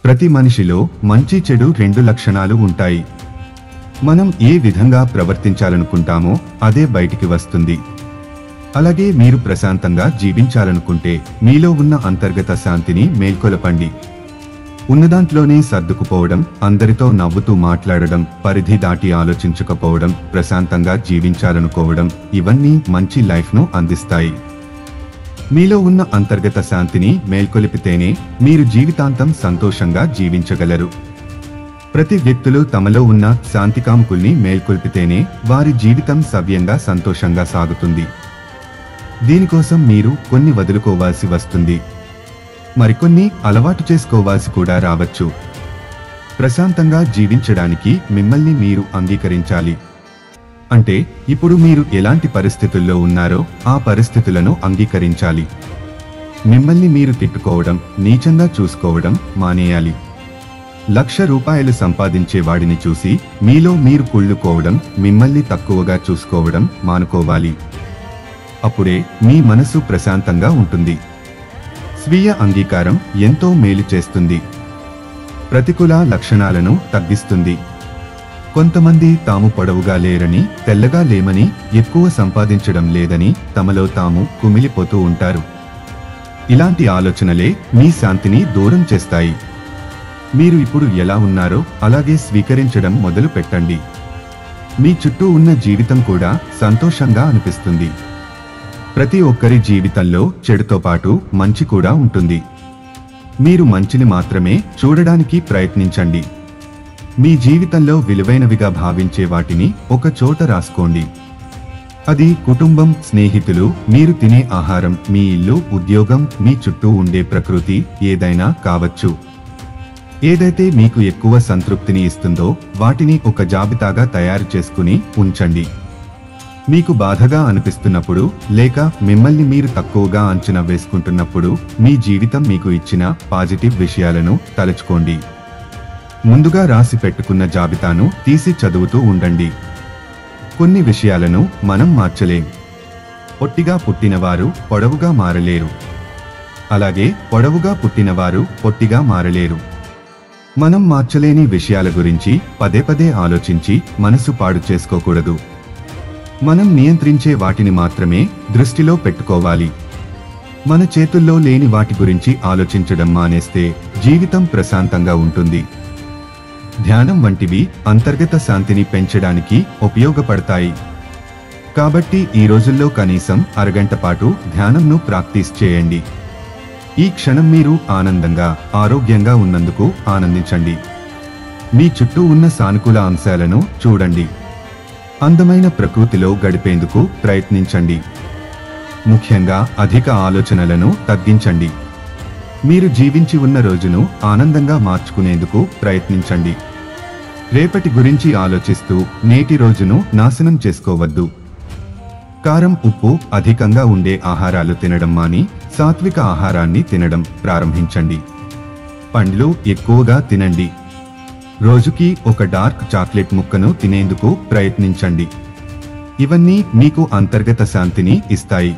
ప్రతి మనిషిలో మంచి చెడు రెండు లక్షణాలు ఉంటాయి. మనం ఏ విధంగా ప్రవర్తించాలనుకుంటామో అదే బయటికి వస్తుంది. అలాగే మీరు ప్రశాంతంగా జీవించాలనుకుంటే మీలో ఉన్న అంతర్గత శాంతిని మేల్కొలపండి. ఉన్నదాంట్లోనే సర్దుకుపోవడం, అందరితో నవ్వుతూ మాట్లాడడం, పరిధి దాటి ఆలోచించకపోవడం, ప్రశాంతంగా జీవించాలనుకోవడం, ఇవన్నీ మంచి లైఫ్ను అందిస్తాయి. మీలో ఉన్న అంతర్గత శాంతిని మేల్కొలిపితేనే మీరు జీవితాంతం సంతోషంగా జీవించగలరు. ప్రతి వ్యక్తులు తమలో ఉన్న శాంతికాముకుల్ని మేల్కొల్పితేనే వారి జీవితం సవ్యంగా సంతోషంగా సాగుతుంది. దీనికోసం మీరు కొన్ని వదులుకోవాల్సి వస్తుంది, మరికొన్ని అలవాటు చేసుకోవాల్సి కూడా రావచ్చు. ప్రశాంతంగా జీవించడానికి మిమ్మల్ని మీరు అంగీకరించాలి. అంటే ఇప్పుడు మీరు ఎలాంటి పరిస్థితుల్లో ఉన్నారో ఆ పరిస్థితులను అంగీకరించాలి. మిమ్మల్ని మీరు తిట్టుకోవడం, నీచంగా చూసుకోవడం మానేయాలి. ₹1,00,000 సంపాదించే వాడిని చూసి మీలో మీరు కుళ్ళుకోవడం, మిమ్మల్ని తక్కువగా చూసుకోవడం మానుకోవాలి. అప్పుడే మీ మనసు ప్రశాంతంగా ఉంటుంది. స్వీయ అంగీకారం ఎంతో మేలు చేస్తుంది. ప్రతికూల లక్షణాలను తగ్గిస్తుంది. కొంతమంది తాము పొడవుగా లేరని, తెల్లగా లేమని, ఎక్కువ సంపాదించడం లేదని తమలో తాము కుమిలిపోతూ ఉంటారు. ఇలాంటి ఆలోచనలే మీ శాంతిని దూరం చేస్తాయి. మీరు ఇప్పుడు ఎలా ఉన్నారో అలాగే స్వీకరించడం మొదలు పెట్టండి. మీ చుట్టూ ఉన్న జీవితం కూడా సంతోషంగా అనిపిస్తుంది. ప్రతి ఒక్కరి జీవితంలో చెడుతో పాటు మంచి కూడా ఉంటుంది. మీరు మంచిని మాత్రమే చూడడానికి ప్రయత్నించండి. మీ జీవితంలో విలువైనవిగా భావించే వాటిని ఒక చోట రాసుకోండి. అది కుటుంబం, స్నేహితులు, మీరు తినే ఆహారం, మీ ఇల్లు, ఉద్యోగం, మీ చుట్టూ ఉండే ప్రకృతి ఏదైనా కావచ్చు. ఏదైతే మీకు ఎక్కువ సంతృప్తిని ఇస్తుందో వాటిని ఒక జాబితాగా తయారు చేసుకుని ఉంచండి. మీకు బాధగా అనిపిస్తున్నప్పుడు లేక మిమ్మల్ని మీరు తక్కువగా అంచనా వేసుకుంటున్నప్పుడు మీ జీవితం మీకు ఇచ్చిన పాజిటివ్ విషయాలను తలుచుకోండి. ముందుగా రాసి పెట్టుకున్న జాబితాను తీసి చదువుతూ ఉండండి. కొన్ని విషయాలను మనం మార్చలేం. పొట్టిగా పుట్టినవారు పొడవుగా మారలేరు. అలాగే పొడవుగా పుట్టినవారు పొట్టిగా మారలేరు. మనం మార్చలేని విషయాల గురించి పదే పదే ఆలోచించి మనసు పాడు చేసుకోకూడదు. మనం నియంత్రించే వాటిని మాత్రమే దృష్టిలో పెట్టుకోవాలి. మన చేతుల్లో లేని వాటి గురించి ఆలోచించడం మానేస్తే జీవితం ప్రశాంతంగా ఉంటుంది. ధ్యానం వంటివి అంతర్గత శాంతిని పెంచడానికి ఉపయోగపడతాయి. కాబట్టి ఈ రోజుల్లో కనీసం అరగంట పాటు ధ్యానంను ప్రాక్టీస్ చేయండి. ఈ క్షణం మీరు ఆనందంగా, ఆరోగ్యంగా ఉన్నందుకు ఆనందించండి. మీ చుట్టూ ఉన్న సానుకూల అంశాలను చూడండి. అందమైన ప్రకృతిలో గడిపేందుకు ప్రయత్నించండి. ముఖ్యంగా అధిక ఆలోచనలను తగ్గించండి. మీరు జీవించి ఉన్న రోజును ఆనందంగా మార్చుకునేందుకు ప్రయత్నించండి. రేపటి గురించి ఆలోచిస్తూ నేటి రోజును నాశనం చేసుకోవద్దు. కారం, ఉప్పు అధికంగా ఉండే ఆహారాలు తినడం మాని సాత్విక ఆహారాన్ని తినడం ప్రారంభించండి. పండ్లు ఎక్కువగా తినండి. రోజుకి ఒక డార్క్ చాక్లెట్ ముక్కను తినేందుకు ప్రయత్నించండి. ఇవన్నీ మీకు అంతర్గత శాంతిని ఇస్తాయి.